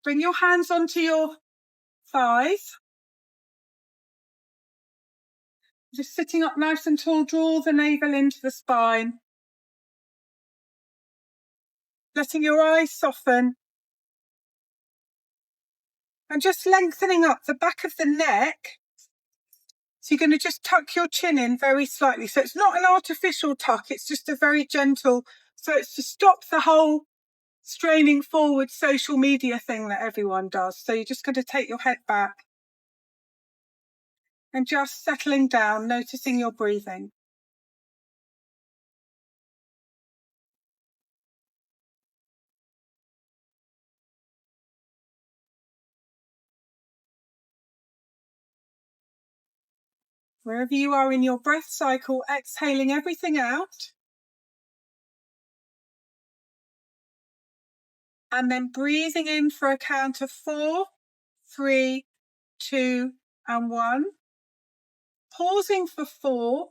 Bring your hands onto your thighs. Just sitting up nice and tall, draw the navel into the spine. Letting your eyes soften. And just lengthening up the back of the neck. So you're going to just tuck your chin in very slightly. So it's not an artificial tuck, it's just a very gentle. So it's to stop the whole straining forward social media thing that everyone does. So you're just going to take your head back. And just settling down, noticing your breathing. Wherever you are in your breath cycle, exhaling everything out. And then breathing in for a count of 4, 3, 2, and 1. Pausing for 4,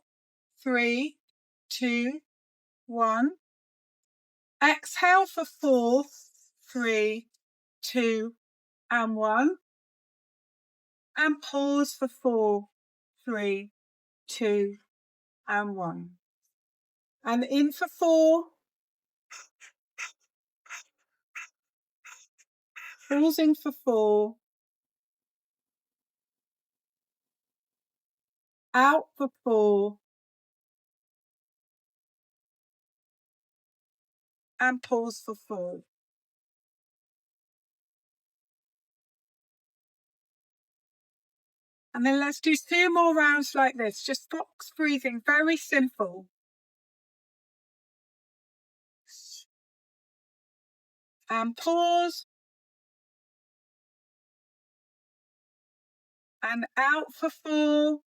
3, 2, 1. Exhale for 4, 3, 2, and 1. And pause for 4, 3, 2, and 1. And in for 4. Pausing for 4. Out for 4. And pause for 4. And then let's do 2 more rounds like this, just box breathing, very simple. And pause. And out for 4.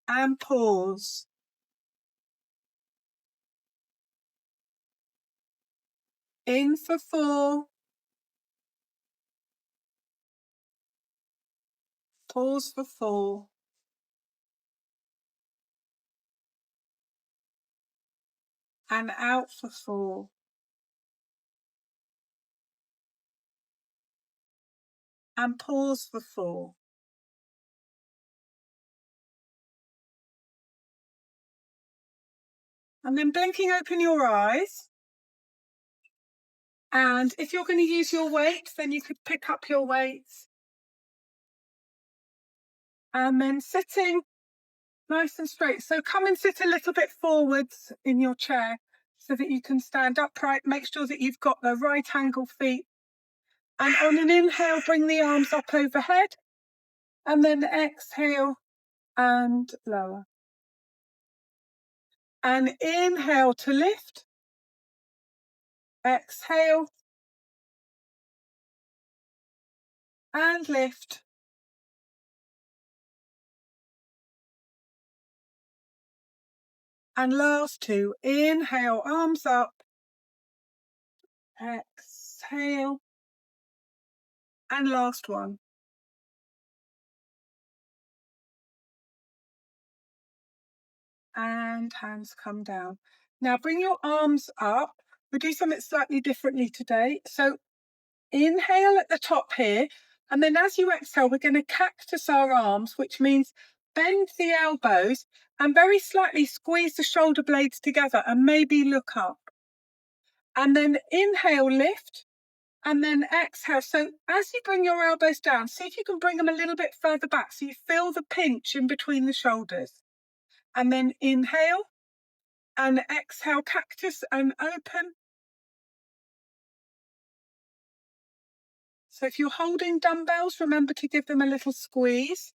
And pause. In for 4. Pause for 4. And out for 4. And pause for 4. And then blinking open your eyes. And if you're going to use your weight, then you could pick up your weights. And then sitting nice and straight. So come and sit a little bit forwards in your chair so that you can stand upright. Make sure that you've got the right angle feet. And on an inhale, bring the arms up overhead. And then exhale and lower. And inhale to lift. Exhale. And lift. And last 2. Inhale, arms up. Exhale. And last 1. And hands come down. Now bring your arms up. We'll do something slightly differently today. So inhale at the top here. And then as you exhale, we're going to cactus our arms, which means bend the elbows and very slightly squeeze the shoulder blades together and maybe look up. And then inhale, lift. And then exhale. So as you bring your elbows down, see if you can bring them a little bit further back so you feel the pinch in between the shoulders. And then inhale and exhale, cactus and open. So if you're holding dumbbells, remember to give them a little squeeze.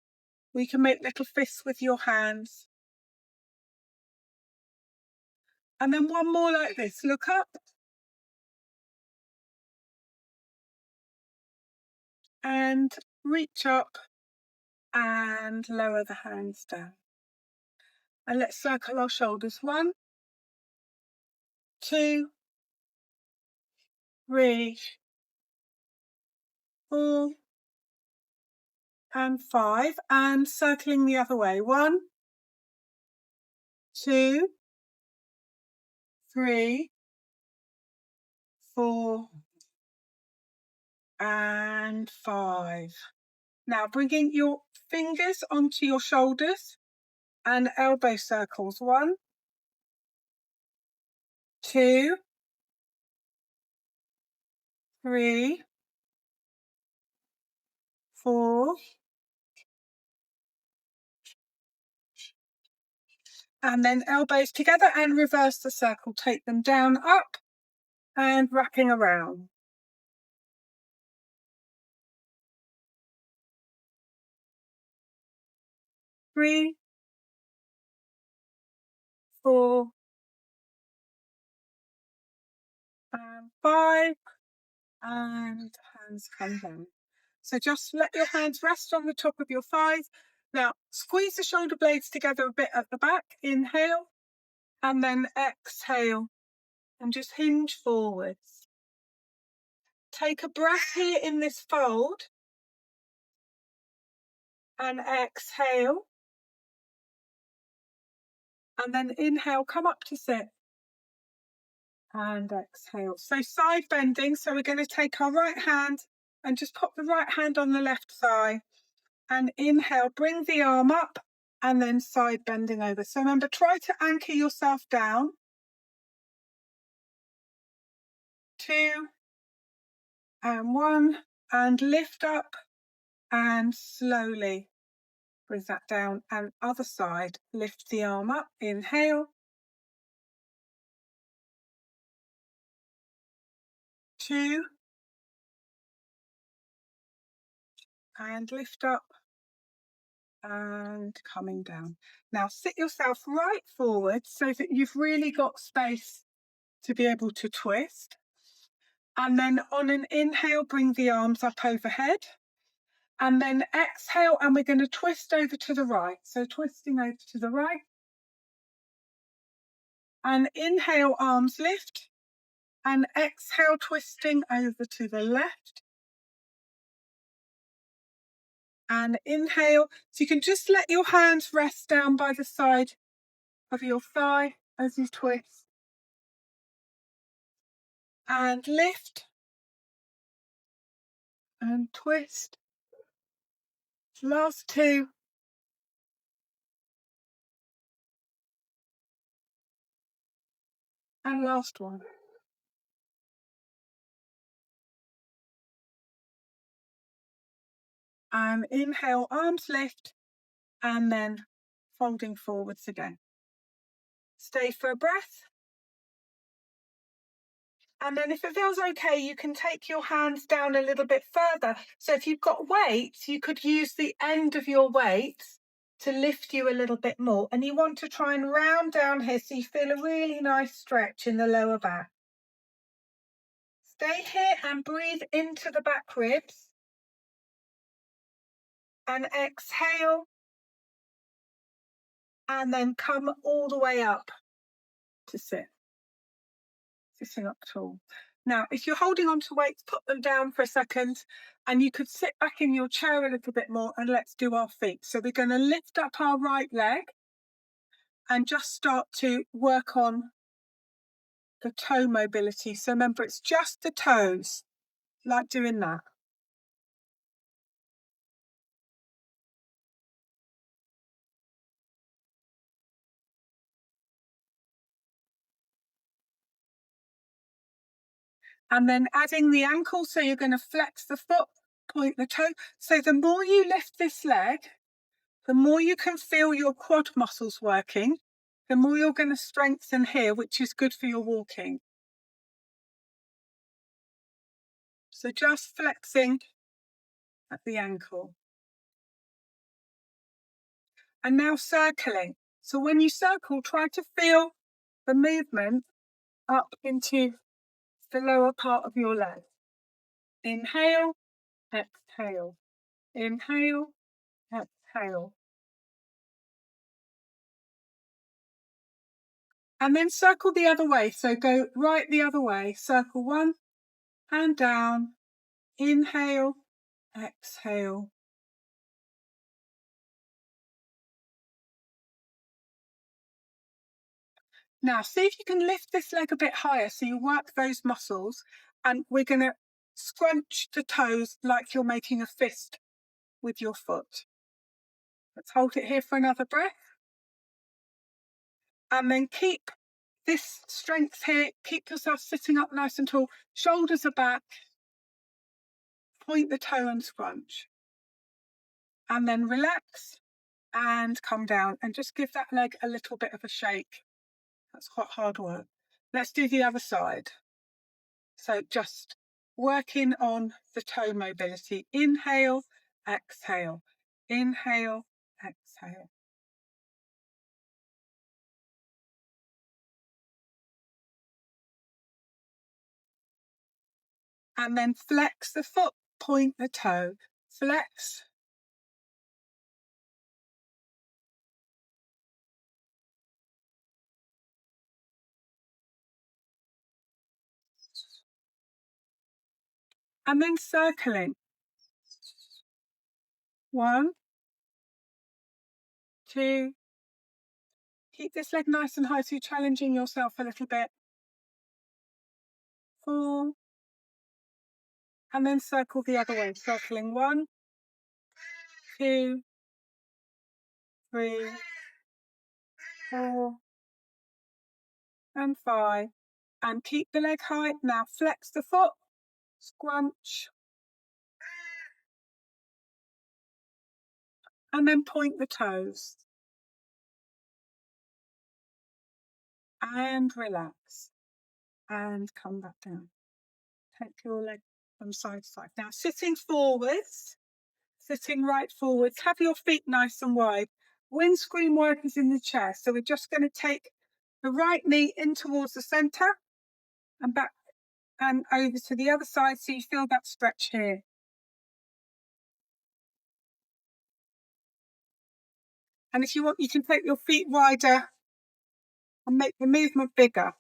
We can make little fists with your hands. And then one more like this. Look up. And reach up and lower the hands down. And let's circle our shoulders. 1, 2, 3, 4, and 5. And circling the other way. 1, 2, 3, and 5. Now bringing your fingers onto your shoulders and elbow circles. 1, 2, 3, 4, and then elbows together and reverse the circle. Take them down, up, and wrapping around. 3, 4, and 5, and hands come down. So just let your hands rest on the top of your thighs. Now squeeze the shoulder blades together a bit at the back. Inhale, and then exhale, and just hinge forwards. Take a breath here in this fold, and exhale, and then inhale, come up to sit, and exhale. So side bending, so we're going to take our right hand and just pop the right hand on the left thigh, and inhale, bring the arm up, and then side bending over. So remember, try to anchor yourself down. 2, and 1, and lift up, and slowly bring that down, and other side, lift the arm up, inhale, 2, and lift up, and coming down. Now sit yourself right forward so that you've really got space to be able to twist. And then on an inhale, bring the arms up overhead. And then exhale, and we're going to twist over to the right. So twisting over to the right. And inhale, arms lift. And exhale, twisting over to the left. And inhale. So you can just let your hands rest down by the side of your thigh as you twist. And lift. And twist. Last 2. And last 1. And inhale, arms lift, and then folding forwards again. Stay for a breath. And then if it feels okay, you can take your hands down a little bit further. So if you've got weights, you could use the end of your weights to lift you a little bit more. And you want to try and round down here so you feel a really nice stretch in the lower back. Stay here and breathe into the back ribs. And exhale. And then come all the way up to sit. Sitting up tall. Now, if you're holding on to weights, put them down for a second, and you could sit back in your chair a little bit more, and let's do our feet. So we're going to lift up our right leg and just start to work on the toe mobility. So remember, it's just the toes, like doing that. And then adding the ankle, so you're going to flex the foot, point the toe. So the more you lift this leg, the more you can feel your quad muscles working, the more you're going to strengthen here, which is good for your walking. So just flexing at the ankle. And now circling. So when you circle, try to feel the movement up into the lower part of your leg. Inhale, exhale. Inhale, exhale. And then circle the other way. So go right the other way. Circle 1, hand down. Inhale, exhale. Now see if you can lift this leg a bit higher so you work those muscles. And we're going to scrunch the toes like you're making a fist with your foot. Let's hold it here for another breath. And then keep this strength here. Keep yourself sitting up nice and tall. Shoulders are back. Point the toe and scrunch. And then relax and come down and just give that leg a little bit of a shake. That's quite hard work. Let's do the other side. So just working on the toe mobility. Inhale, exhale. Inhale, exhale. And then flex the foot, point the toe. Flex. And then circling. 1, 2. Keep this leg nice and high so you're challenging yourself a little bit. 4. And then circle the other way. Circling 1, 2, 3, 4, and 5. And keep the leg high. Now flex the foot. Scrunch. And then point the toes. And relax. And come back down. Take your leg from side to side. Now sitting forwards. Sitting right forwards. Have your feet nice and wide. Windscreen work is in the chair. So we're just going to take the right knee in towards the centre. And back and over to the other side so you feel that stretch here. And if you want, you can take your feet wider and make the movement bigger.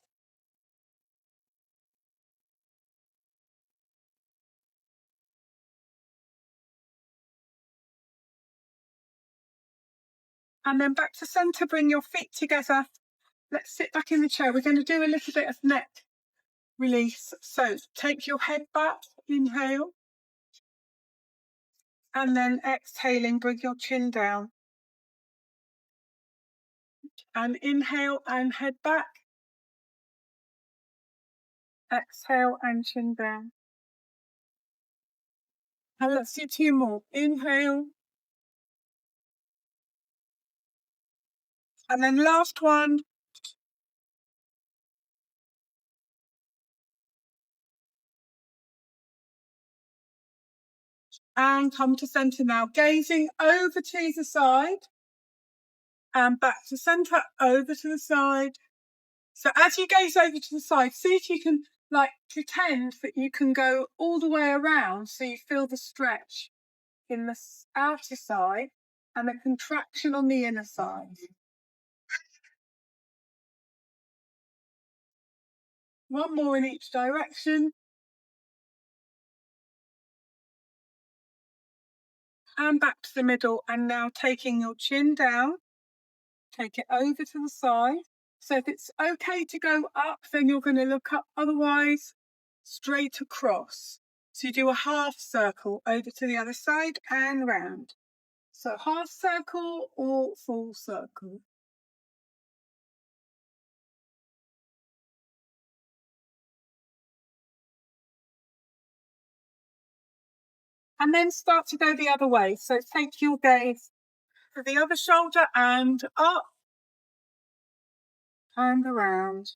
And then back to centre, bring your feet together. Let's sit back in the chair. We're going to do a little bit of neck release. So take your head back, inhale. And then exhaling, bring your chin down. And inhale and head back. Exhale and chin down. And let's do 2 more. Inhale. And then last one. And come to centre now, gazing over to the side. And back to centre, over to the side. So as you gaze over to the side, see if you can pretend that you can go all the way around so you feel the stretch in the outer side and the contraction on the inner side. One more in each direction. And back to the middle. And now taking your chin down, take it over to the side. So if it's okay to go up, then you're going to look up, otherwise straight across. So you do a half circle over to the other side and round. So half circle or full circle. And then start to go the other way. So take your gaze to the other shoulder and up and around.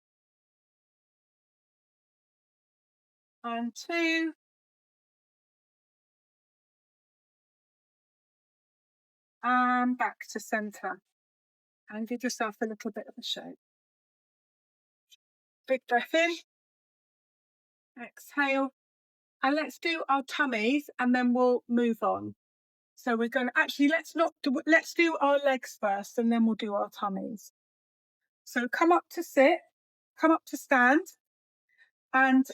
And 2. And back to centre. And give yourself a little bit of a shake. Big breath in. Exhale. And let's do our tummies and then we'll move on. So we're going to actually, let's do our legs first and then we'll do our tummies. So come up to sit, come up to stand and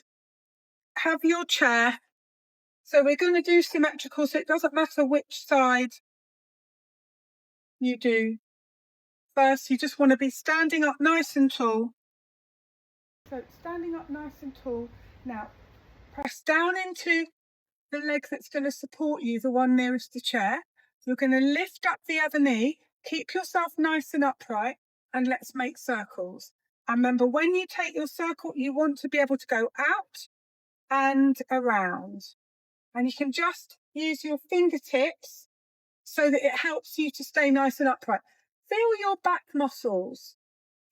have your chair. So we're going to do symmetrical, so it doesn't matter which side you do. First, you just want to be standing up nice and tall. So standing up nice and tall. Now, press down into the leg that's going to support you, the one nearest the chair. You're going to lift up the other knee, keep yourself nice and upright, and let's make circles. And remember, when you take your circle, you want to be able to go out and around. And you can just use your fingertips so that it helps you to stay nice and upright. Feel your back muscles.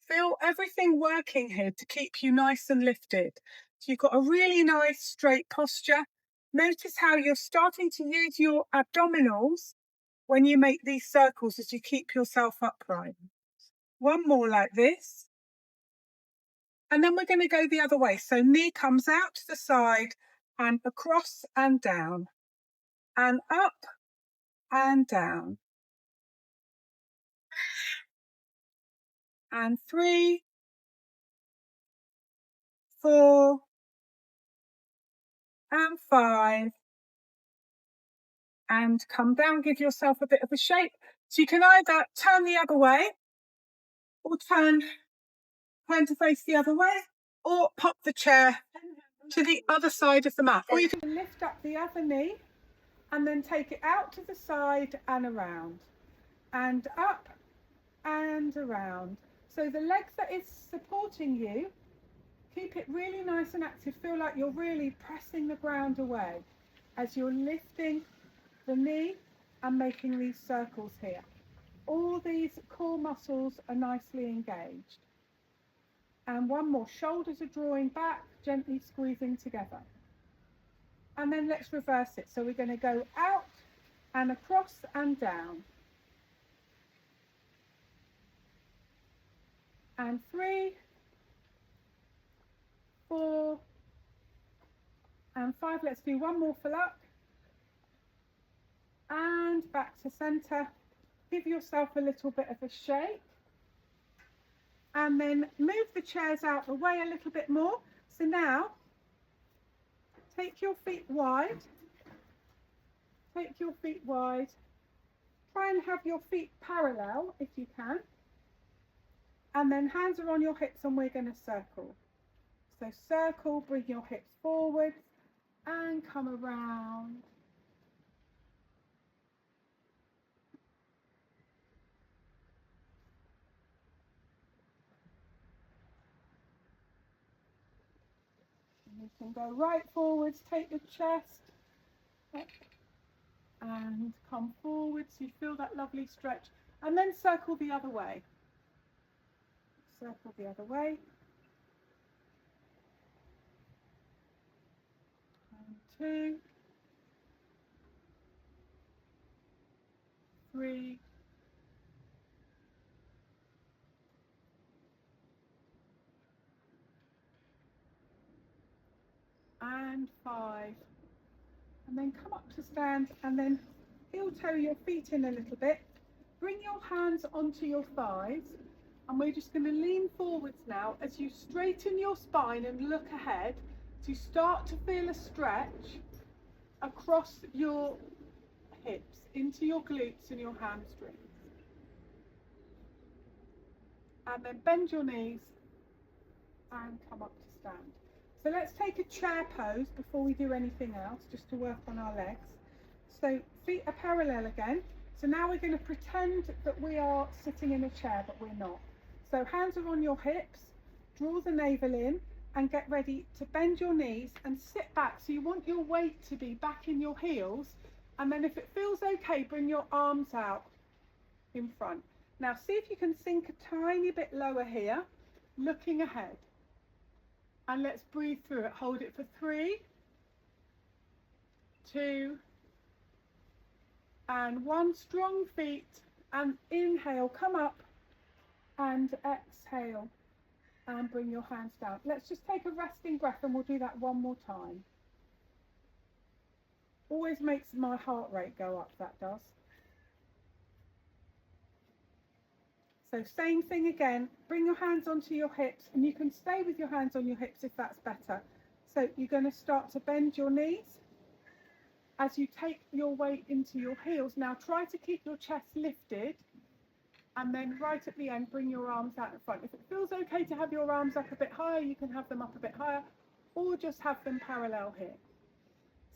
Feel everything working here to keep you nice and lifted. So you've got a really nice straight posture. Notice how you're starting to use your abdominals when you make these circles as you keep yourself upright. One more like this. And then we're going to go the other way. So knee comes out to the side and across and down and up and down. And 3, 4, and 5. And come down, give yourself a bit of a shape. So you can either turn the other way or turn to face the other way, or pop the chair to the other side of the mat. Or you can lift up the other knee and then take it out to the side and around and up and around. So the leg that is supporting you, keep it really nice and active. Feel like you're really pressing the ground away as you're lifting the knee and making these circles here. All these core muscles are nicely engaged. And one more, shoulders are drawing back, gently squeezing together. And then let's reverse it. So we're going to go out and across and down. And 3, 4, and 5. Let's do one more for luck. And back to center. Give yourself a little bit of a shake. And then move the chairs out the way a little bit more. So now, take your feet wide. Take your feet wide. Try and have your feet parallel if you can. And then hands are on your hips and we're going to circle. So circle, bring your hips forward and come around. You can go right forwards, take your chest up and come forward so you feel that lovely stretch. And then circle the other way. Circle the other way. And 2, 3, and 5. And then come up to stand and then heel toe your feet in a little bit. Bring your hands onto your thighs and we're just going to lean forwards now as you straighten your spine and look ahead to start to feel a stretch across your hips into your glutes and your hamstrings. And then bend your knees and come up to stand. So let's take a chair pose before we do anything else, just to work on our legs. So feet are parallel again. So now we're going to pretend that we are sitting in a chair, but we're not. So hands are on your hips, draw the navel in and get ready to bend your knees and sit back. So you want your weight to be back in your heels. And then if it feels okay, bring your arms out in front. Now see if you can sink a tiny bit lower here, looking ahead. And let's breathe through it. Hold it for 3, 2, and 1. Strong feet. And inhale, come up. And exhale. And bring your hands down. Let's just take a resting breath and we'll do that one more time. Always makes my heart rate go up, that does. So same thing again, bring your hands onto your hips and you can stay with your hands on your hips if that's better. So you're going to start to bend your knees as you take your weight into your heels. Now try to keep your chest lifted and then right at the end bring your arms out in front. If it feels okay to have your arms up a bit higher, you can have them up a bit higher, or just have them parallel here.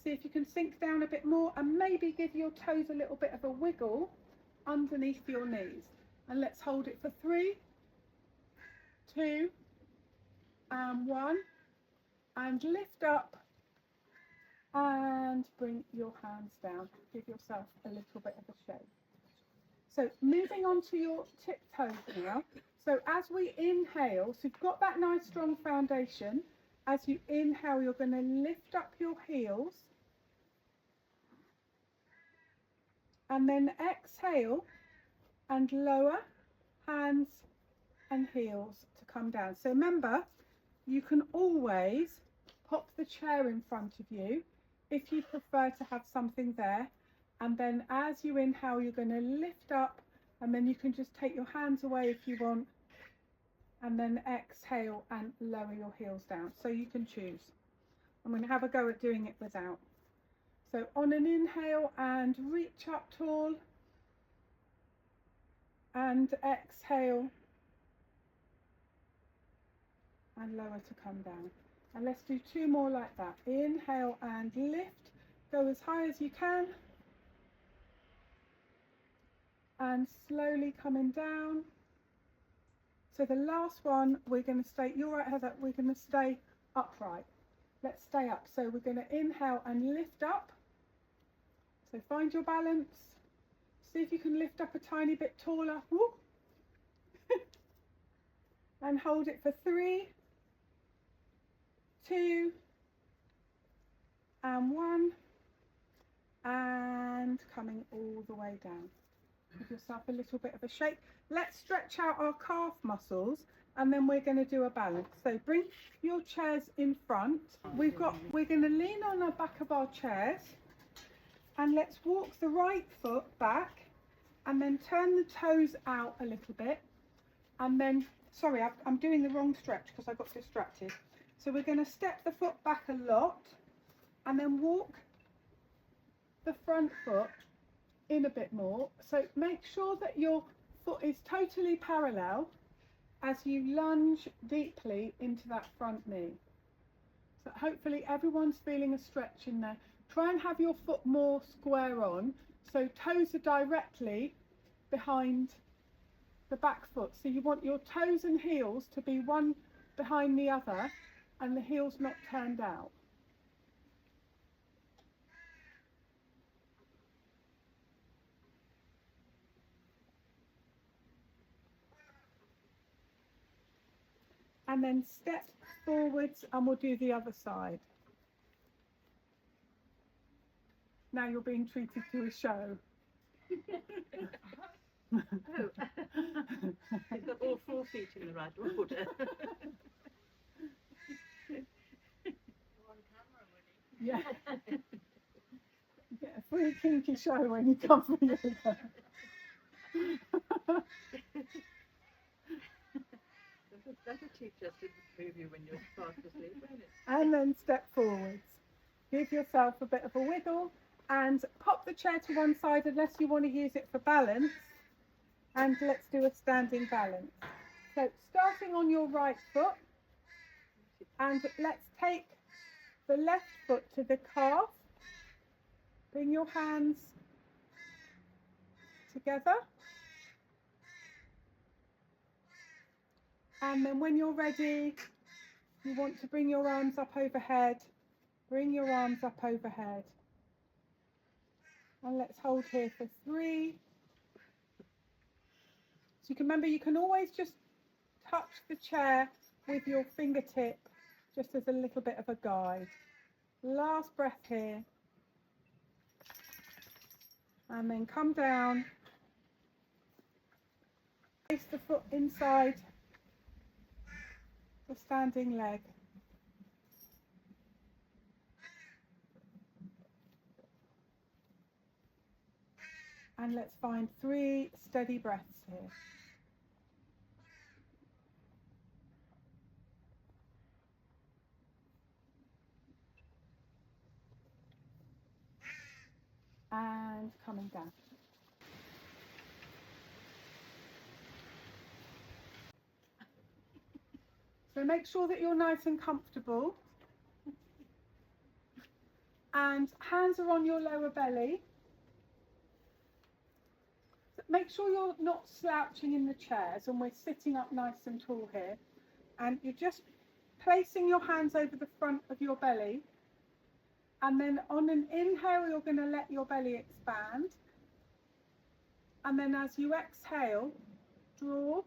See if you can sink down a bit more and maybe give your toes a little bit of a wiggle underneath your knees. And let's hold it for 3, 2, and 1. And lift up and bring your hands down. Give yourself a little bit of a shake. So moving on to your tiptoes now. So as we inhale, so you've got that nice strong foundation. As you inhale, you're going to lift up your heels. And then exhale and lower hands and heels to come down. So remember, you can always pop the chair in front of you if you prefer to have something there. And then as you inhale, you're going to lift up, and then you can just take your hands away if you want, and then exhale and lower your heels down. So you can choose. I'm going to have a go at doing it without. So on an inhale and reach up tall, and exhale and lower to come down. And let's do 2 more like that. Inhale and lift, go as high as you can, and slowly coming down. So the last one, we're going to stay, you're right Heather, we're going to stay upright. Let's stay up. So we're going to inhale and lift up. So find your balance. See if you can lift up a tiny bit taller. Woo. And hold it for 3, 2, and 1. And coming all the way down. Give yourself a little bit of a shake. Let's stretch out our calf muscles, and then we're going to do a balance. So bring your chairs in front. We're going to lean on the back of our chairs, and let's walk the right foot back, and then turn the toes out a little bit. And then, sorry, I'm doing the wrong stretch because I got distracted. So we're going to step the foot back a lot, and then walk the front foot in a bit more. So make sure that your foot is totally parallel as you lunge deeply into that front knee. So hopefully everyone's feeling a stretch in there. Try and have your foot more square on, so toes are directly behind the back foot. So you want your toes and heels to be one behind the other, and the heels not turned out. And then step forwards, and we'll do the other side. Now you're being treated to a show. Oh, you've got all 4 feet in the right order. Yeah. Get a free kinky show when you come for yoga. That'll teach us to move you when you're fast asleep, won't it? And then step forwards. Give yourself a bit of a wiggle and pop the chair to one side unless you want to use it for balance. And let's do a standing balance. So starting on your right foot, and let's take the left foot to the calf. Bring your hands together. And then when you're ready, you want to bring your arms up overhead. Bring your arms up overhead. And let's hold here for 3. So you can remember, you can always just touch the chair with your fingertip, just as a little bit of a guide. Last breath here. And then come down. Place the foot inside the standing leg. And let's find 3 steady breaths here. And coming down. So make sure that you're nice and comfortable. And hands are on your lower belly. Make sure you're not slouching in the chairs, and we're sitting up nice and tall here. And you're just placing your hands over the front of your belly. And then on an inhale, you're going to let your belly expand. And then as you exhale, draw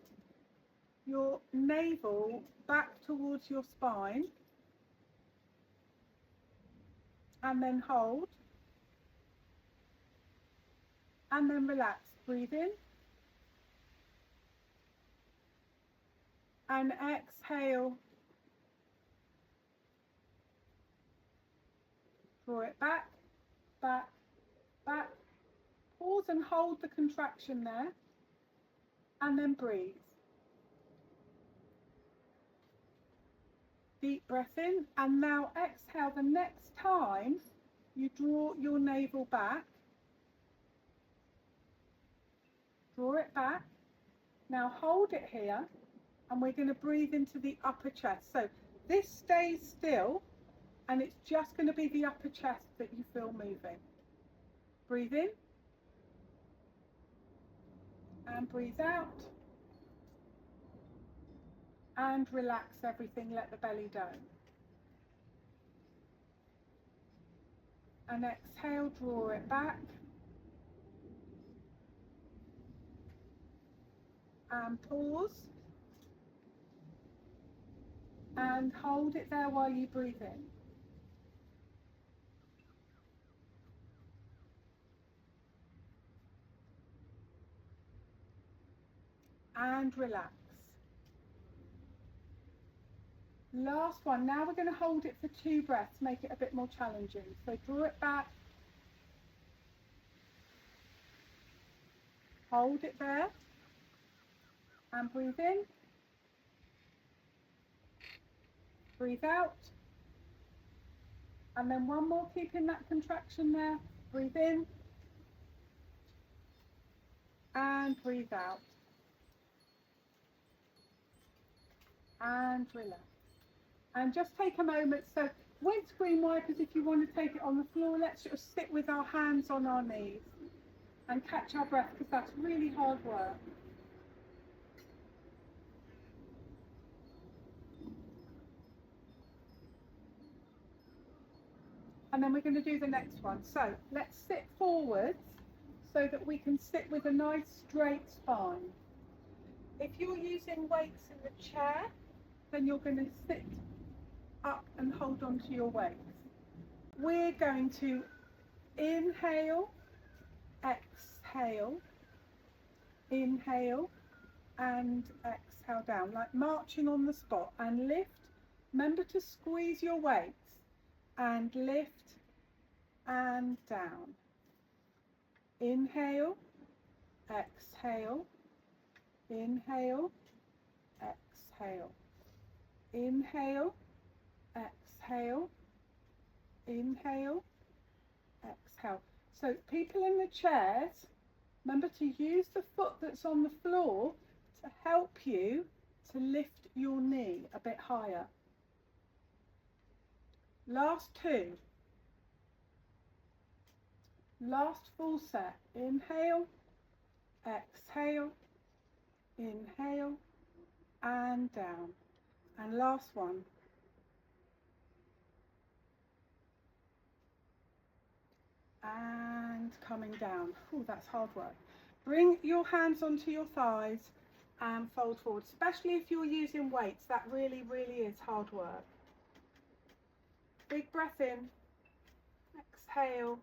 your navel back towards your spine. And then hold. And then relax. Breathe in. And exhale. Draw it back, back, back. Pause and hold the contraction there. And then breathe. Deep breath in. And now exhale. The next time you draw your navel back, draw it back. Now hold it here. And we're going to breathe into the upper chest. So this stays still, and it's just going to be the upper chest that you feel moving. Breathe in. And breathe out. And relax everything, let the belly down. And exhale, draw it back. And pause. And hold it there while you breathe in. And relax. Last one. Now we're going to hold it for 2 breaths, make it a bit more challenging. So draw it back. Hold it there. And breathe in. Breathe out. And then one more, keeping that contraction there. Breathe in. And breathe out. And relax. And just take a moment. So windscreen wipers, if you want to take it on the floor, let's just sit with our hands on our knees and catch our breath, because that's really hard work. And then we're going to do the next one. So let's sit forwards so that we can sit with a nice straight spine. If you're using weights in the chair, then you're going to sit up and hold on to your weights. We're going to inhale, exhale, inhale and exhale down, like marching on the spot, and lift. Remember to squeeze your weights and lift and down. Inhale, exhale, inhale, exhale, inhale, exhale, inhale, exhale. So people in the chairs, remember to use the foot that's on the floor to help you to lift your knee a bit higher. Last 2. Last full set. Inhale, exhale, inhale and down. And last one. And coming down. Oh, that's hard work. Bring your hands onto your thighs and fold forward, especially if you're using weights. That really, really is hard work. Big breath in, exhale,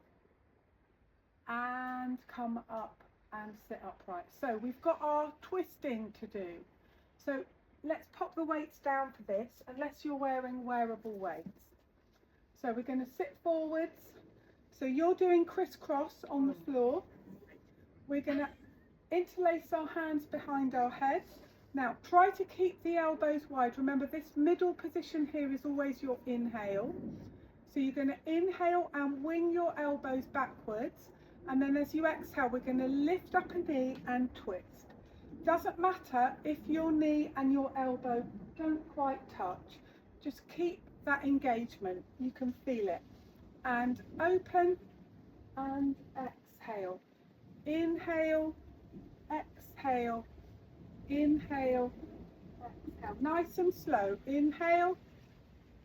and come up and sit upright. So we've got our twisting to do. So let's pop the weights down for this, unless you're wearing wearable weights. So we're going to sit forwards. So you're doing crisscross on the floor. We're going to interlace our hands behind our head. Now try to keep the elbows wide. Remember, this middle position here is always your inhale. So you're going to inhale and wing your elbows backwards. And then as you exhale, we're going to lift up a knee and twist. Doesn't matter if your knee and your elbow don't quite touch. Just keep that engagement. You can feel it. and open and exhale. Inhale, exhale, inhale, exhale. Nice and slow. Inhale,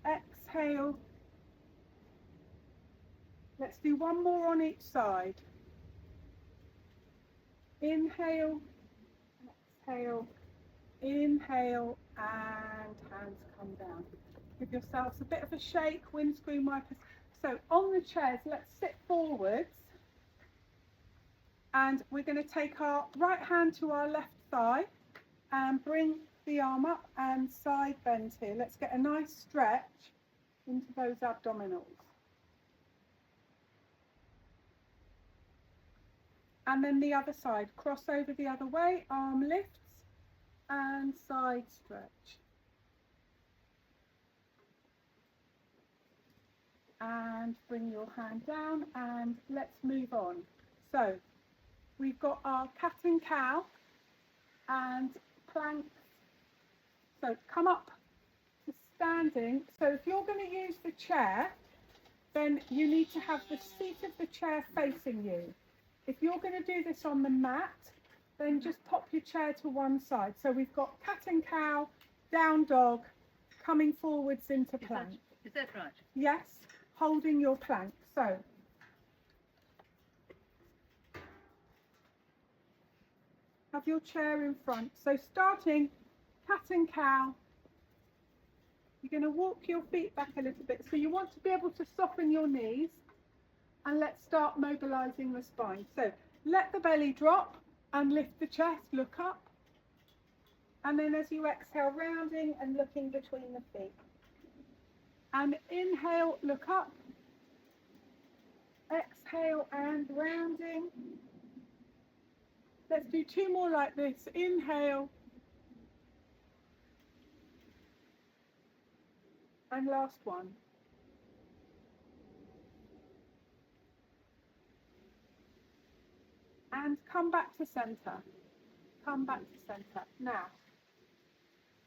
exhale. Let's do one more on each side. Inhale, exhale, inhale, and hands come down. Give yourselves a bit of a shake, windscreen wipers. So on the chairs, let's sit forwards. And we're going to take our right hand to our left thigh and bring the arm up and side bend here. Let's get a nice stretch into those abdominals. And then the other side, cross over the other way, arm lifts and side stretch. And bring your hand down and let's move on. So we've got our cat and cow and planks. So come up to standing. So if you're going to use the chair, then you need to have the seat of the chair facing you. If you're going to do this on the mat, then just pop your chair to one side. So we've got cat and cow, down dog, coming forwards into plank. Is that right? Yes, holding your plank. So have your chair in front. So starting cat and cow, you're going to walk your feet back a little bit. So you want to be able to soften your knees. And let's start mobilizing the spine. So let the belly drop and lift the chest, look up. And then as you exhale, rounding and looking between the feet. And inhale, look up. Exhale and rounding. Let's do two more like this. Inhale. And last one. And come back to center. Come back to center. Now,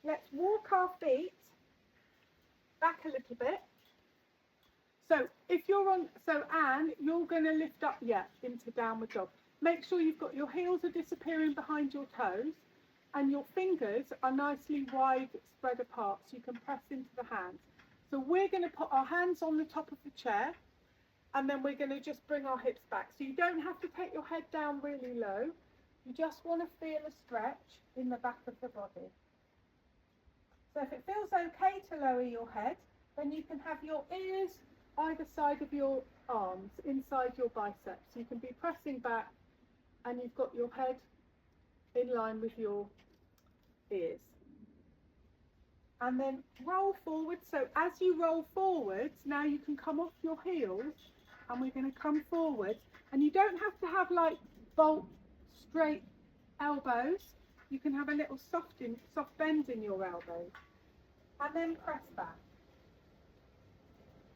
let's walk our feet back a little bit. So if you're on, so Anne, you're going to lift up, into downward dog. Make sure you've got your heels are disappearing behind your toes and your fingers are nicely wide spread apart so you can press into the hands. So we're going to put our hands on the top of the chair. And then we're going to just bring our hips back. So you don't have to take your head down really low. You just want to feel a stretch in the back of the body. So if it feels okay to lower your head, then you can have your ears either side of your arms, inside your biceps. You can be pressing back and you've got your head in line with your ears. And then roll forward. So as you roll forwards, now you can come off your heels and we're going to come forward. And you don't have to have like bolt straight elbows. You can have a little soft bend in your elbows. And then press back.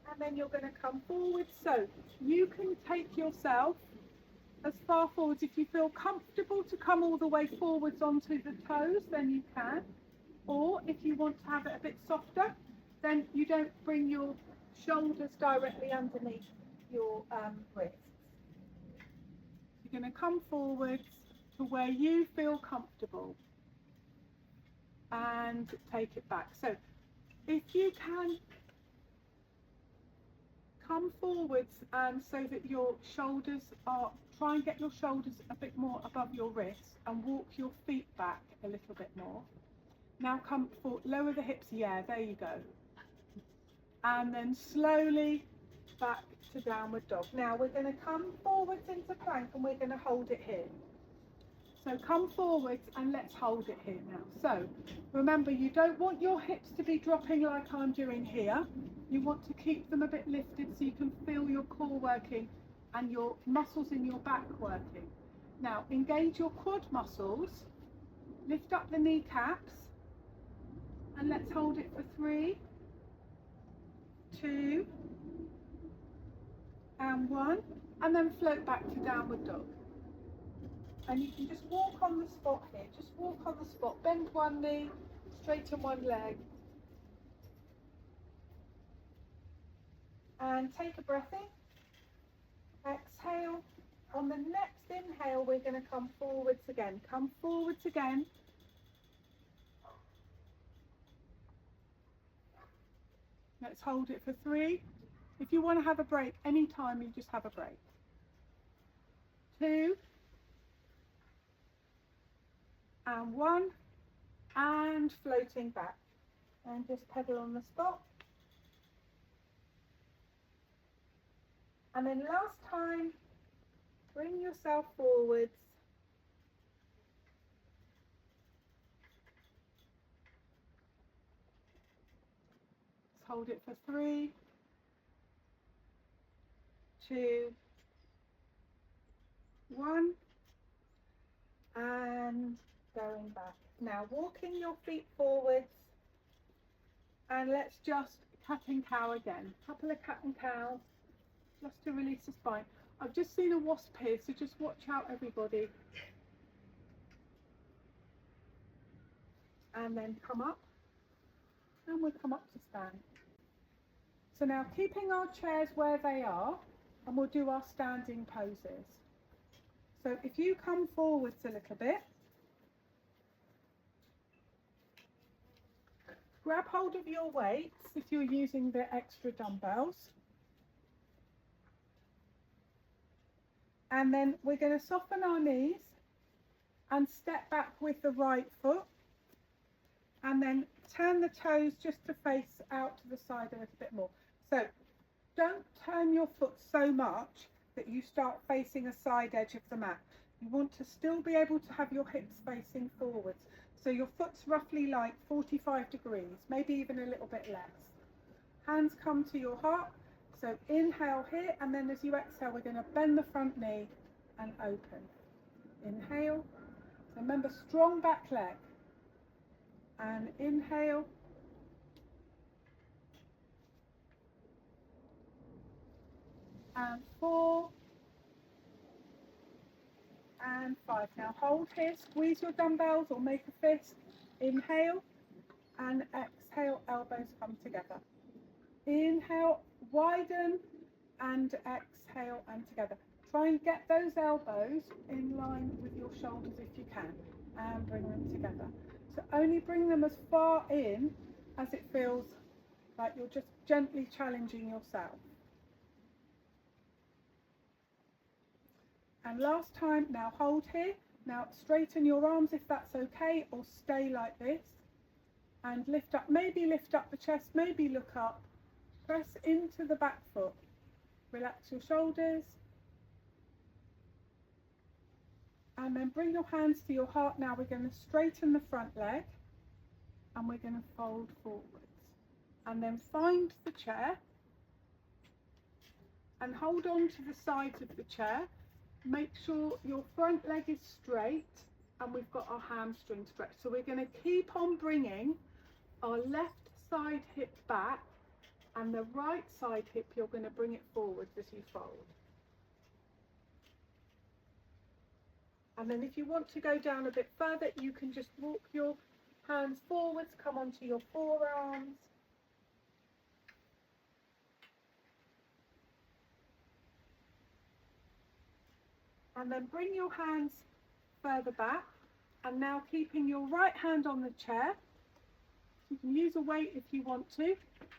And then you're going to come forward. So you can take yourself as far forwards. If you feel comfortable to come all the way forwards onto the toes, then you can. Or if you want to have it a bit softer, then you don't bring your shoulders directly underneath your wrists. You're going to come forwards to where you feel comfortable and take it back. So if you can come forwards and so that your shoulders are, try and get your shoulders a bit more above your wrists and walk your feet back a little bit more. Now come forward, lower the hips, there you go. And then slowly back to downward dog. Now we're going to come forwards into plank and we're going to hold it here. So come forwards and let's hold it here now. So remember, you don't want your hips to be dropping like I'm doing here. You want to keep them a bit lifted so you can feel your core working and your muscles in your back working. Now engage your quad muscles, lift up the kneecaps, and let's hold it for 3, 2, and 1, and then float back to downward dog. And you can just walk on the spot here, just walk on the spot, bend one knee, straighten one leg. And take a breath in. Exhale. On the next inhale, we're going to come forwards again. Come forwards again. Let's hold it for 3. If you want to have a break anytime, you just have a break. 2 and 1 and floating back. And just pedal on the spot. And then last time, bring yourself forwards. Let's hold it for 3, 2, 1, and going back. Now walking your feet forwards, and let's just cat and cow again. Couple of cat and cows, just to release the spine. I've just seen a wasp here, so just watch out, everybody. And then come up, and we'll come up to stand. So now keeping our chairs where they are, and we'll do our standing poses. So if you come forwards a little bit, grab hold of your weights if you're using the extra dumbbells. And then we're going to soften our knees and step back with the right foot. And then turn the toes just to face out to the side a little bit more. So don't turn your foot so much that you start facing a side edge of the mat. You want to still be able to have your hips facing forwards. So your foot's roughly like 45 degrees, maybe even a little bit less. Hands come to your heart. So inhale here, and then as you exhale, we're going to bend the front knee and open. Inhale. So remember, strong back leg. And inhale. And 4. And 5. Now hold here, squeeze your dumbbells or make a fist. Inhale and exhale, elbows come together. Inhale, widen and exhale and together. Try and get those elbows in line with your shoulders if you can, and bring them together. So only bring them as far in as it feels like you're just gently challenging yourself. And last time, now hold here. Now straighten your arms if that's okay, or stay like this. And lift up, maybe lift up the chest, maybe look up. Press into the back foot. Relax your shoulders. And then bring your hands to your heart. Now we're going to straighten the front leg. And we're going to fold forwards. And then find the chair. And hold on to the sides of the chair. Make sure your front leg is straight and we've got our hamstring stretched. So we're going to keep on bringing our left side hip back, and the right side hip, you're going to bring it forwards as you fold. And then if you want to go down a bit further, you can just walk your hands forwards, come onto your forearms. And then bring your hands further back, and now keeping your right hand on the chair. You can use a weight if you want to.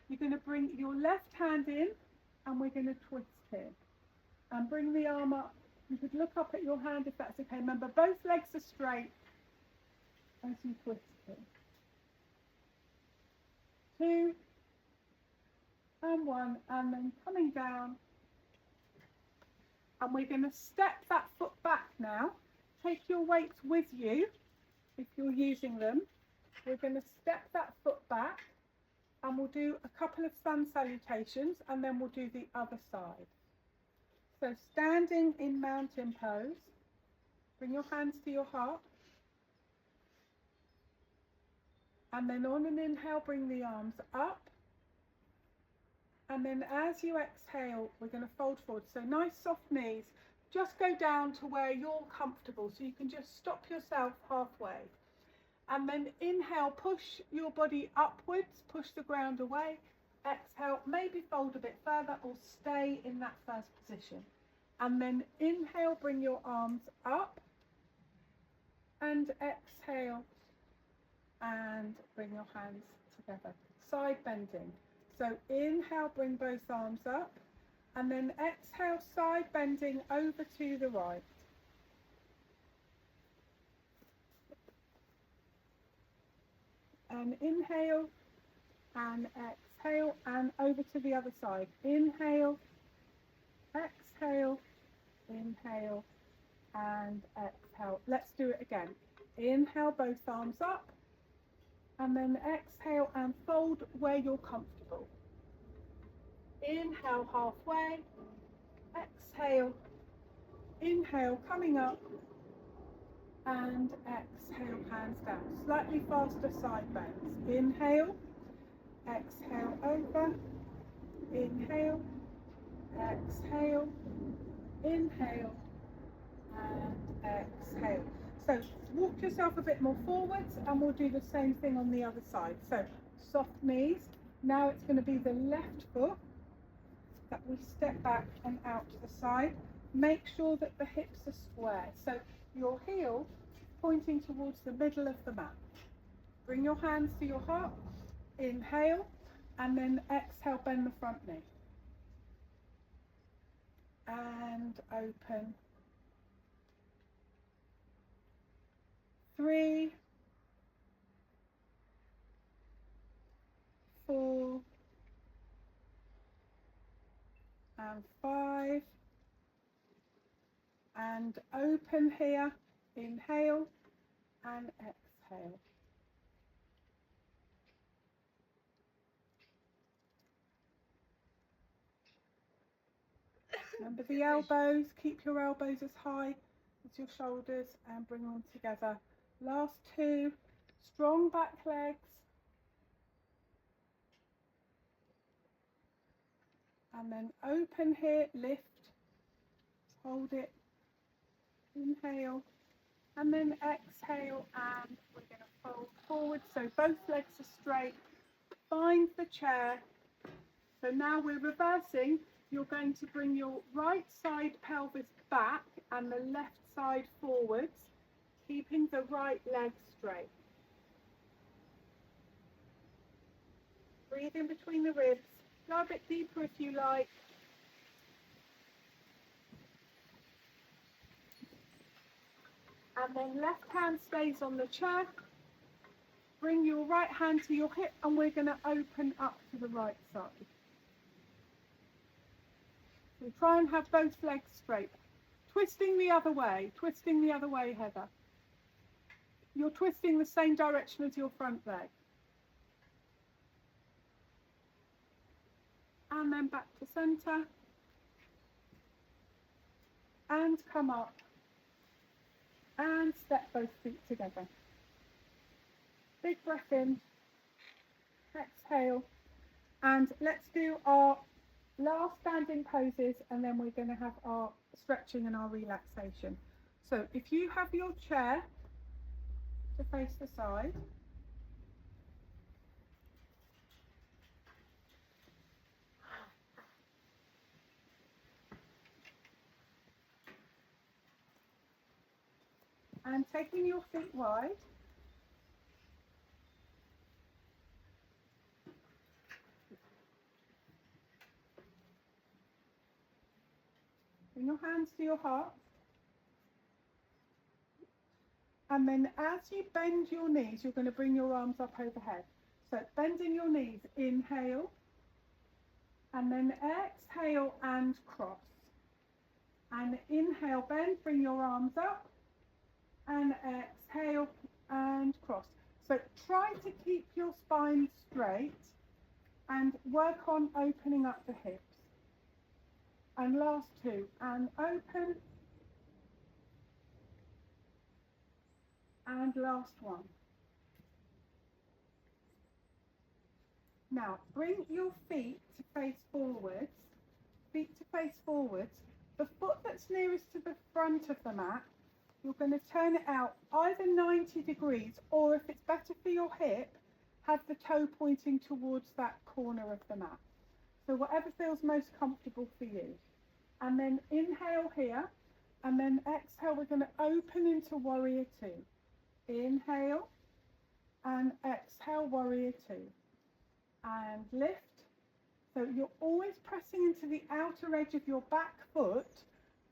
You're going to bring your left hand in, and we're going to twist here. And bring the arm up. You could look up at your hand if that's okay. Remember, both legs are straight as you twist here. 2 and 1, and then coming down. And we're going to step that foot back now. Take your weights with you if you're using them. We're going to step that foot back, and we'll do a couple of sun salutations, and then we'll do the other side. So standing in mountain pose, bring your hands to your heart. And then on an inhale, bring the arms up. And then as you exhale, we're going to fold forward. So nice soft knees. Just go down to where you're comfortable. So you can just stop yourself halfway. And then inhale, push your body upwards, push the ground away. exhale, maybe fold a bit further or stay in that first position. And then inhale, bring your arms up, and exhale and bring your hands together, side bending. So inhale, bring both arms up, and then exhale, side bending over to the right. And inhale and exhale and over to the other side. Inhale, exhale, inhale and exhale. Let's do it again. Inhale, both arms up, and then exhale and fold where you're comfortable. Inhale halfway, exhale, inhale coming up, and exhale hands down. Slightly faster side bends. Inhale, exhale over, inhale, exhale, inhale and exhale. So walk yourself a bit more forwards and we'll do the same thing on the other side. So soft knees. Now it's going to be the left foot that we step back and out to the side. Make sure that the hips are square. So your heel pointing towards the middle of the mat. Bring your hands to your heart. Inhale and then exhale, bend the front knee. And open. 3, 4, and 5. And open here. Inhale and exhale. Remember the elbows, keep your elbows as high as your shoulders and bring them together. Last 2, strong back legs. And then open here, lift, hold it, inhale, and then exhale, and we're going to fold forward so both legs are straight. Find the chair. So now we're reversing. You're going to bring your right side pelvis back and the left side forwards, keeping the right leg straight. Breathe in between the ribs. Go a bit deeper if you like. And then left hand stays on the chair. Bring your right hand to your hip and we're going to open up to the right side. So try and have both legs straight. Twisting the other way, Heather. You're twisting the same direction as your front leg. And then back to center. And come up. And step both feet together. Big breath in. Exhale. And let's do our last standing poses and then we're going to have our stretching and our relaxation. So if you have your chair to face the side, and taking your feet wide, bring your hands to your heart, and then as you bend your knees, you're going to bring your arms up overhead. So bending your knees, inhale, and then exhale and cross. And inhale, bend, bring your arms up, and exhale and cross. So try to keep your spine straight and work on opening up the hips. And last 2, and open, and last 1. Now bring your feet to face forwards, The foot that's nearest to the front of the mat, you're going to turn it out either 90 degrees or if it's better for your hip, have the toe pointing towards that corner of the mat. So whatever feels most comfortable for you. And then inhale here, and then exhale, we're going to open into warrior two. Inhale, and exhale, warrior two. And lift. So you're always pressing into the outer edge of your back foot.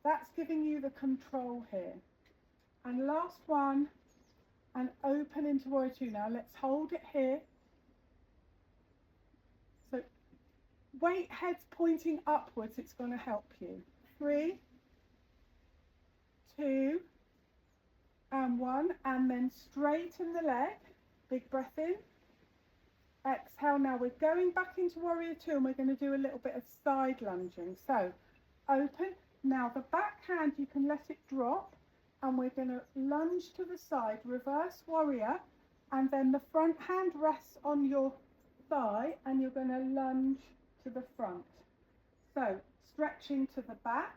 That's giving you the control here. And last one, and open into warrior two. Now let's hold it here. So weight heads pointing upwards, it's going to help you. 3, 2, and 1, and then straighten the leg. Big breath in. Exhale. Now we're going back into warrior two, and we're going to do a little bit of side lunging. So open. Now the back hand, you can let it drop, and we're going to lunge to the side, reverse warrior, and then the front hand rests on your thigh, and you're going to lunge to the front. So stretching to the back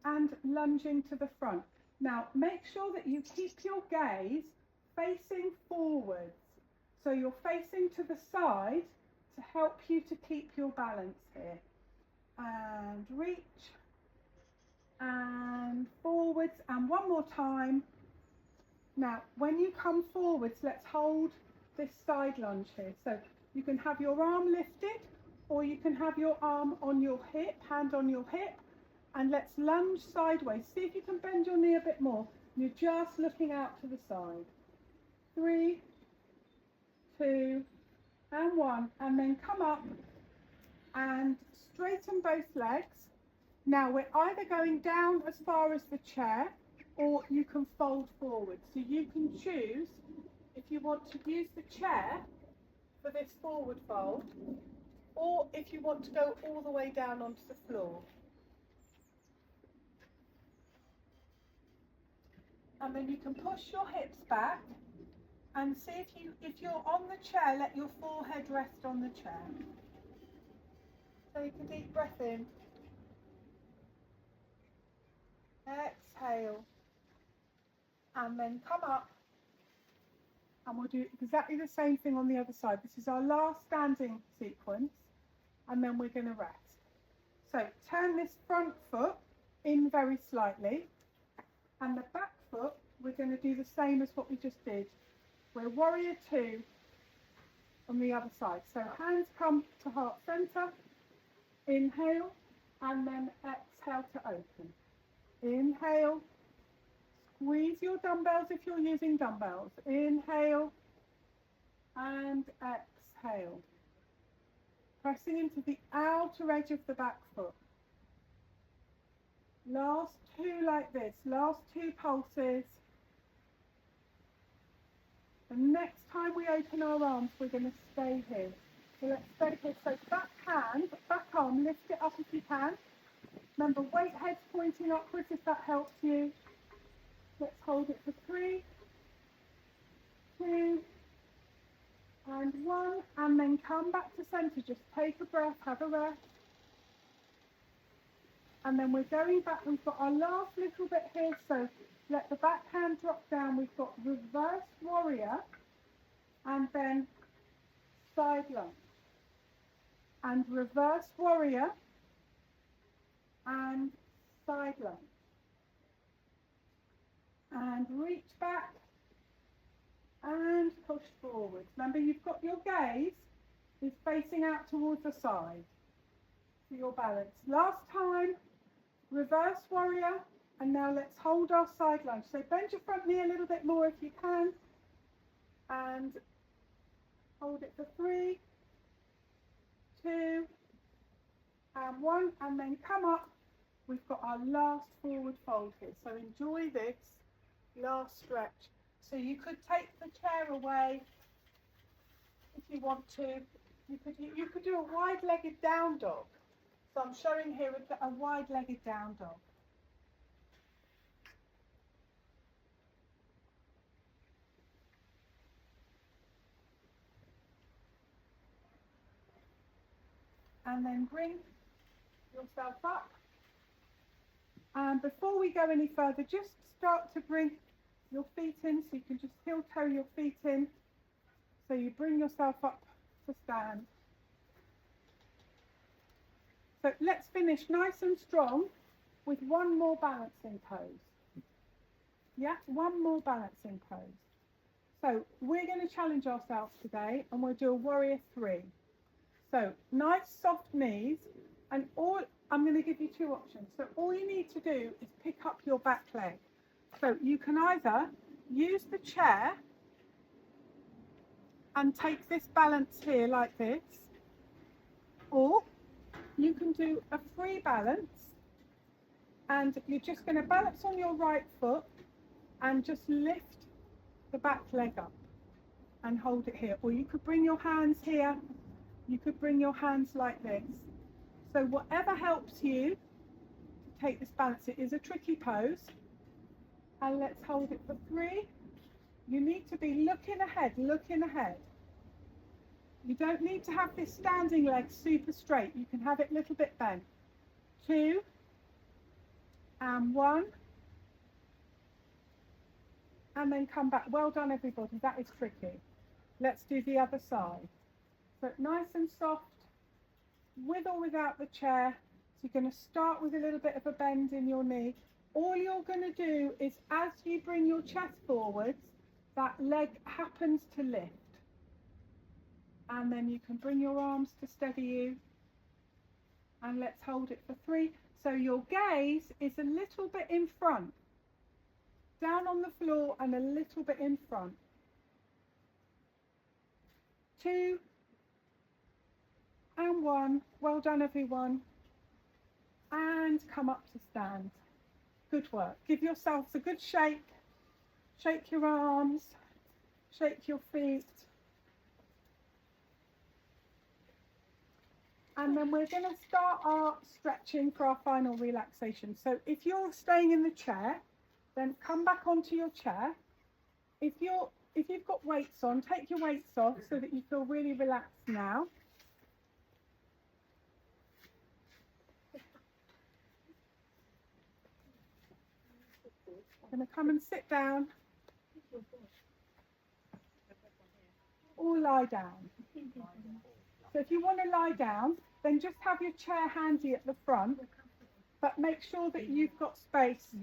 and lunging to the front. Now make sure that you keep your gaze facing forwards. So you're facing to the side to help you to keep your balance here. And reach, and forwards, and one more time. Now when you come forwards, let's hold this side lunge here. So you can have your arm lifted, or you can have your arm on your hip, hand on your hip, and let's lunge sideways. See if you can bend your knee a bit more. You're just looking out to the side. 3, 2, and 1, and then come up and straighten both legs. Now we're either going down as far as the chair, or you can fold forward. So you can choose if you want to use the chair for this forward fold, or if you want to go all the way down onto the floor. And then you can push your hips back, and see if you're on the chair, let your forehead rest on the chair. Take a deep breath in. Exhale. And then come up. And we'll do exactly the same thing on the other side. This is our last standing sequence. And then we're going to rest. So turn this front foot in very slightly. And the back foot, we're going to do the same as what we just did. We're warrior two on the other side. So hands come to heart center. Inhale, and then exhale to open. Inhale. Squeeze your dumbbells if you're using dumbbells. Inhale and exhale. Pressing into the outer edge of the back foot. Last two like this. Last two pulses. The next time we open our arms, we're going to stay here. So let's stay here. So back hand, back arm, lift it up if you can. Remember, weight heads pointing upwards if that helps you. Let's hold it for 3, 2, and 1. And then come back to center. Just take a breath, have a rest. And then we're going back. We've got our last little bit here. So let the back hand drop down. We've got reverse warrior, and then side lunge, and reverse warrior, and side lunge, and reach back and push forward. Remember, you've got your gaze is facing out towards the side for your balance. Last time, reverse warrior. And now let's hold our side lunge. So bend your front knee a little bit more if you can. And hold it for 3, 2, and 1. And then come up. We've got our last forward fold here. So enjoy this last stretch. So you could take the chair away if you want to. You could do a wide-legged down dog. So I'm showing here a wide-legged down dog. And then bring yourself up. And before we go any further, just start to bring your feet in, so you can just heel toe your feet in. So you bring yourself up to stand. So let's finish nice and strong with one more balancing pose. Yeah, one more balancing pose. So we're going to challenge ourselves today and we'll do a warrior 3. So nice soft knees, and I'm going to give you 2 options. So all you need to do is pick up your back leg. So you can either use the chair and take this balance here like this, or you can do a free balance and you're just going to balance on your right foot and just lift the back leg up and hold it here. Or you could bring your hands here, you could bring your hands like this. So whatever helps you to take this balance. It is a tricky pose. And let's hold it for 3. You need to be looking ahead, looking ahead. You don't need to have this standing leg super straight. You can have it a little bit bent. 2 and 1. And then come back. Well done, everybody. That is tricky. Let's do the other side. So nice and soft, with or without the chair. So you're going to start with a little bit of a bend in your knee. All you're going to do is, as you bring your chest forwards, that leg happens to lift. And then you can bring your arms to steady you. And let's hold it for 3. So your gaze is a little bit in front. Down on the floor and a little bit in front. 2 and 1. Well done, everyone. And come up to stand. Good work. Give yourselves a good shake. Shake your arms. Shake your feet. And then we're going to start our stretching for our final relaxation. So if you're staying in the chair, then come back onto your chair. If you've got weights on, take your weights off so that you feel really relaxed now. I'm going to come and sit down or lie down. So if you want to lie down, then just have your chair handy at the front, but make sure that you've got space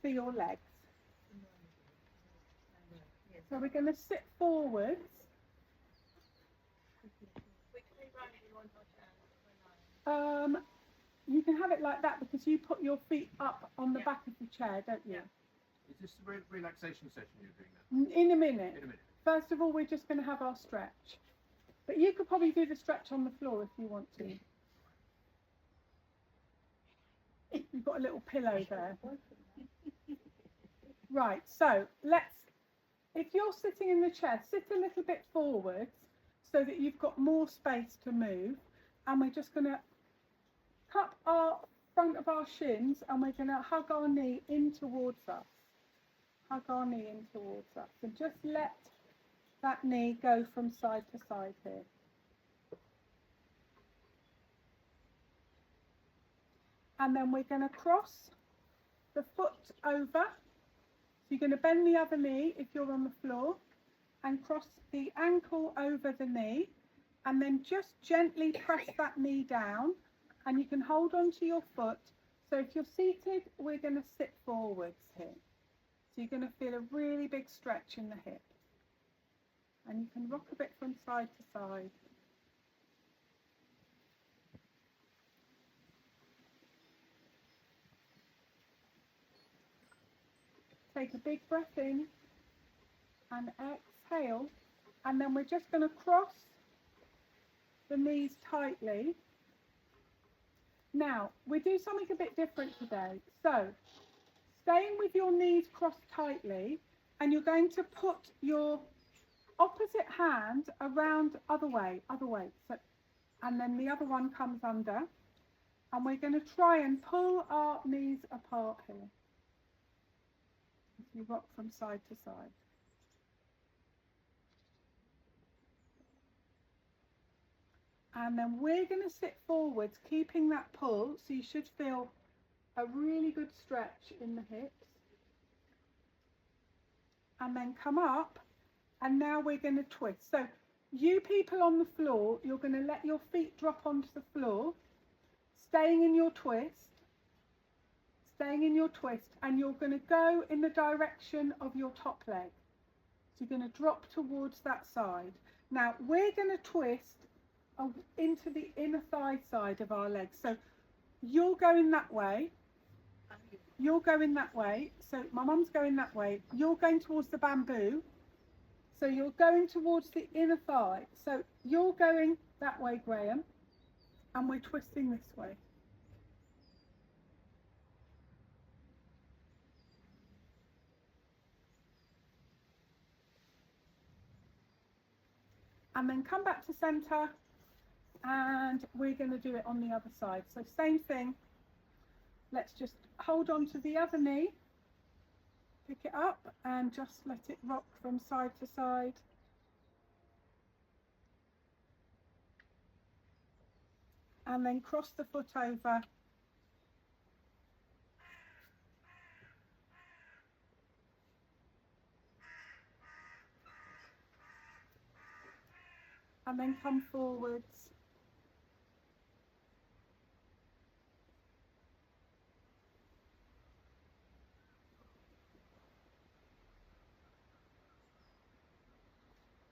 for your legs. So we're going to sit forwards. You can have it like that because you put your feet up on the back of the chair, don't you? Is this the relaxation session you're doing now? In a minute. In a minute. First of all, we're just going to have our stretch. But you could probably do the stretch on the floor if you want to. You've got a little pillow there. Right, so if you're sitting in the chair, sit a little bit forwards so that you've got more space to move. And we're just going to cup our front of our shins and we're going to hug our knee in towards us. Hug our knee in towards us. And just let that knee go from side to side here. And then we're going to cross the foot over. So you're going to bend the other knee if you're on the floor and cross the ankle over the knee and then just gently press that knee down and you can hold on to your foot. So if you're seated, we're going to sit forwards here. So you're going to feel a really big stretch in the hip. And you can rock a bit from side to side. Take a big breath in and exhale, and then we're just going to cross the knees tightly. Now, we do something a bit different today. So, staying with your knees crossed tightly, and you're going to put your opposite hand around other way. So, and then the other one comes under, and we're going to try and pull our knees apart here. You rock from side to side. And then we're going to sit forwards, keeping that pull, so you should feel a really good stretch in the hips. And then come up And now we're going to twist. So you people on the floor, you're going to let your feet drop onto the floor, staying in your twist, and you're going to go in the direction of your top leg. So you're going to drop towards that side. Now we're going to twist into the inner thigh side of our leg. So you're going that way. You're going that way. So my mum's going that way. You're going towards the bamboo. So you're going towards the inner thigh. So you're going that way, Graham, and we're twisting this way. And then come back to centre, and we're going to do it on the other side. So same thing. Let's just hold on to the other knee, pick it up, and just let it rock from side to side. And then cross the foot over. And then come forwards.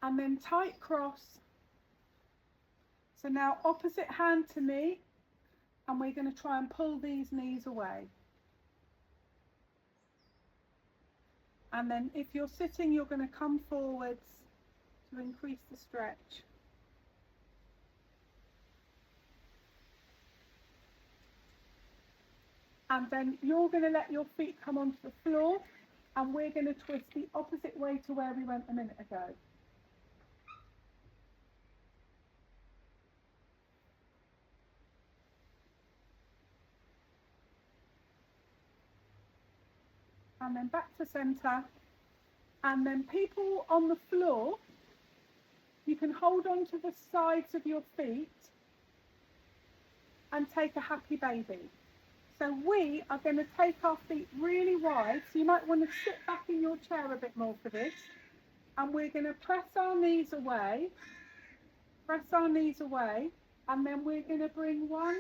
And then tight cross. So now opposite hand to me, and we're going to try and pull these knees away. And then if you're sitting, you're going to come forwards to increase the stretch. And then you're going to let your feet come onto the floor, and we're going to twist the opposite way to where we went a minute ago. And then back to centre. And then people on the floor, you can hold on to the sides of your feet and take a happy baby. So we are going to take our feet really wide. So you might want to sit back in your chair a bit more for this. And we're going to press our knees away, and then we're going to bring one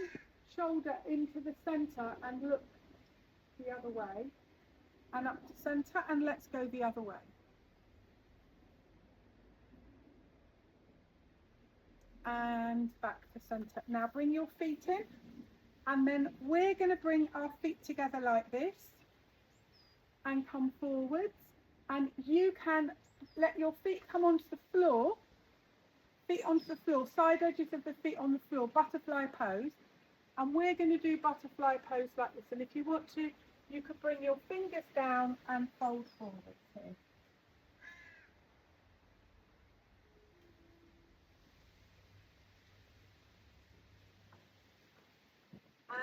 shoulder into the centre and look the other way, and up to centre, and let's go the other way. And back to centre. Now bring your feet in, and then we're going to bring our feet together like this and come forwards, and you can let your feet come onto the floor, side edges of the feet on the floor, butterfly pose. And we're going to do butterfly pose like this, and if you want to, you could bring your fingers down and fold forwards here.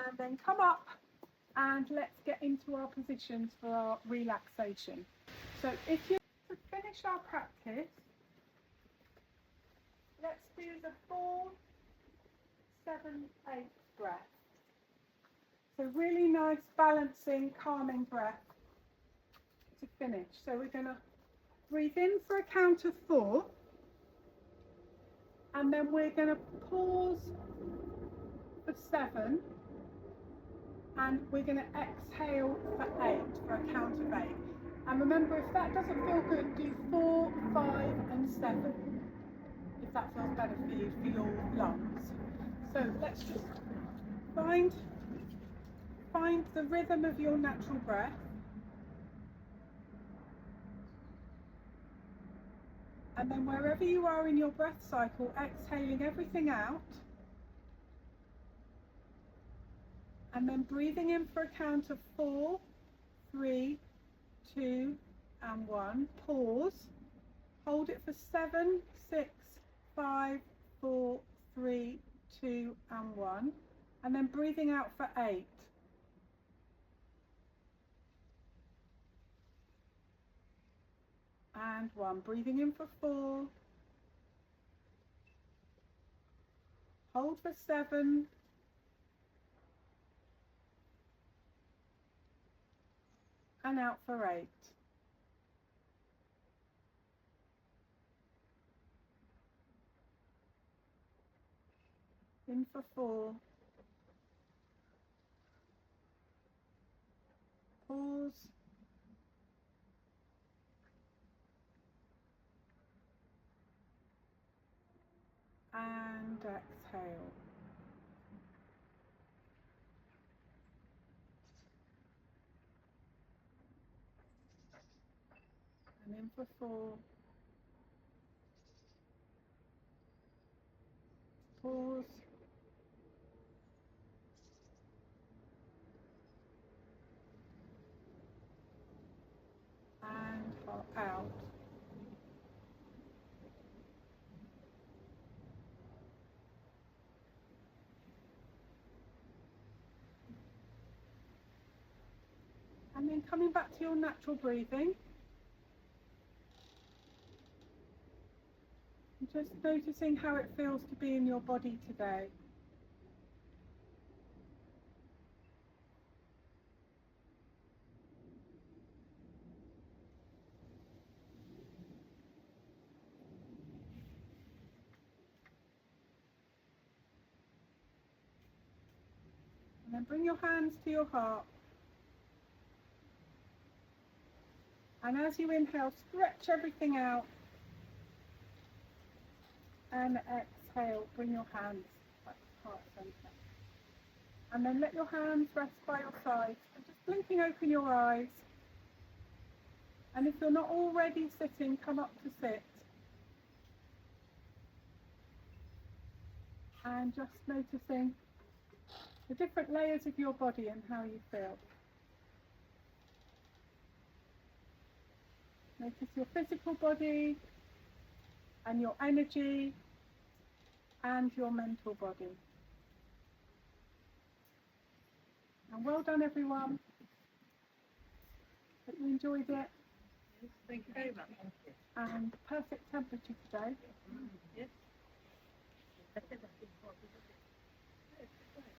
And then come up, and let's get into our positions for our relaxation. So if you to finish our practice, let's do the 4, 7, 8 breath. So really nice, balancing, calming breath to finish. So we're going to breathe in for a count of 4, and then we're going to pause for 7, and we're going to exhale for 8, for a count of 8. And remember, if that doesn't feel good, do 4, 5 and 7, if that feels better for you, for your lungs. So let's just find the rhythm of your natural breath. And then wherever you are in your breath cycle, exhaling everything out. And then breathing in for a count of 4, 3, 2 and 1. Pause. Hold it for 7, 6, 5, 4, 3, 2 and 1. And then breathing out for 8. And 1. Breathing in for 4. Hold for 7. And out for 8. In for 4. Pause. And exhale. And in for 4. Pause. And out. And then coming back to your natural breathing. And just noticing how it feels to be in your body today. And then bring your hands to your heart. And as you inhale, stretch everything out. And exhale, bring your hands back to heart center. And then let your hands rest by your sides. And just blinking open your eyes. And if you're not already sitting, come up to sit. And just noticing the different layers of your body and how you feel. Notice your physical body and your energy and your mental body. And well done, everyone. Hope you enjoyed it. Yes, thank you very much. And perfect temperature today. Yes.